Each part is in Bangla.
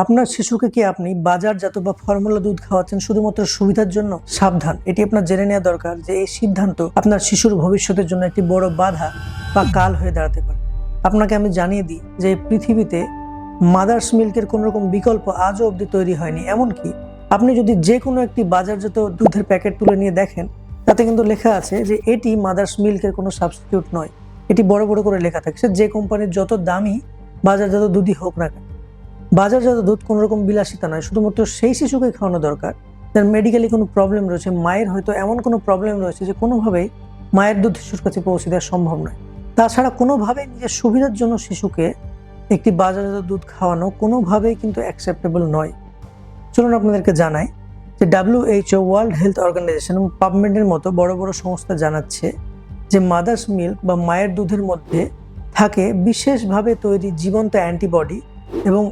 আপনার শিশুকে কি আপনি বাজারজাত বা ফর্মুলা দুধ খাওয়াচ্ছেন শুধুমাত্র সুবিধার জন্য? সাবধান, এটি আপনার জেনে নেওয়া দরকার যে এই সিদ্ধান্ত আপনার শিশুর ভবিষ্যতের জন্য একটি বড় বাধা বা কাল হয়ে দাঁড়াতে পারে। আপনাকে আমি জানিয়ে দিই যে এই পৃথিবীতে মাদার্স মিল্কের কোনো রকম বিকল্প আজও অবধি তৈরি হয়নি। এমনকি আপনি যদি যে কোনো একটি বাজারজাত দুধের প্যাকেট তুলে নিয়ে দেখেন, তাতে কিন্তু লেখা আছে যে এটি মাদার্স মিল্কের কোনো সাবস্টিটিউট নয়। এটি বড় বড় করে লেখা থাকে, সে যে কোম্পানির যত দামি বাজারজাত দুধই হোক না কেন। বাজারজাত দুধ কোনো রকম বিলাসিতা নয়, শুধুমাত্র সেই শিশুকে খাওয়ানো দরকার যার মেডিকেলি কোনো প্রবলেম রয়েছে। মায়ের হয়তো এমন কোনো প্রবলেম রয়েছে যে কোনোভাবেই মায়ের দুধ শিশুর কাছে পৌঁছে দেওয়া সম্ভব নয়। তাছাড়া কোনোভাবেই নিজের সুবিধার জন্য শিশুকে একটি বাজারজাত দুধ খাওয়ানো কোনোভাবেই কিন্তু অ্যাকসেপ্টেবল নয়। চলুন আপনাদেরকে জানাই যে WHO, ওয়ার্ল্ড হেলথ অর্গানাইজেশন এবং পাবমেডের মতো বড় বড় সংস্থা জানাচ্ছে যে মাদার্স মিল্ক বা মায়ের দুধের মধ্যে থাকে বিশেষভাবে তৈরি জীবন্ত অ্যান্টিবডি এবং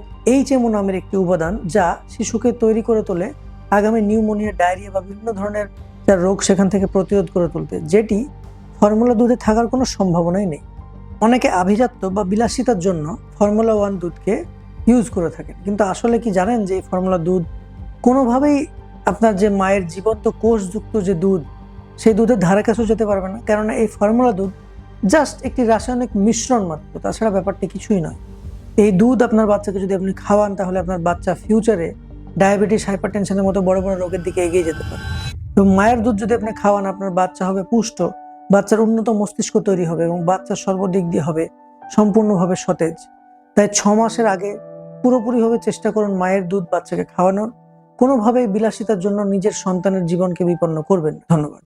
HMO নামের একটি উপাদান, যা শিশুকে তৈরি করে তোলে আগামী নিউমোনিয়া, ডায়রিয়া বা বিভিন্ন ধরনের যা রোগ সেখান থেকে প্রতিরোধ করে তুলতে, যেটি ফর্মুলা দুধে থাকার কোনো সম্ভাবনাই নেই। অনেকে আভিজাত্য বা বিলাসিতার জন্য ফর্মুলা 1 দুধকে ইউজ করে থাকেন, কিন্তু আসলে কি জানেন যে এই ফর্মুলা দুধ কোনোভাবেই আপনার যে মায়ের জীবন্ত কোষযুক্ত যে দুধ, সেই দুধের ধারে কাছেও যেতে পারবে না। কেননা এই ফর্মুলা দুধ জাস্ট একটি রাসায়নিক মিশ্রণ মাত্র, তাছাড়া ব্যাপারটি কিছুই নয়। এই দুধ আপনার বাচ্চাকে যদি আপনি খাওয়ান, তাহলে আপনার বাচ্চা ফিউচারে ডায়াবেটিস, হাইপারটেনশনের মতো বড় বড় রোগের দিকে এগিয়ে যেতে পারে। এবং মায়ের দুধ যদি আপনি খাওয়ান, আপনার বাচ্চা হবে পুষ্ট, বাচ্চার উন্নত মস্তিষ্ক তৈরি হবে এবং বাচ্চার সর্বদিক দিয়ে হবে সম্পূর্ণভাবে সতেজ। তাই 6 মাসের আগে পুরোপুরিভাবে চেষ্টা করুন মায়ের দুধ বাচ্চাকে খাওয়ানোর। কোনোভাবেই বিলাসিতার জন্য নিজের সন্তানের জীবনকে বিপন্ন করবেন না। ধন্যবাদ।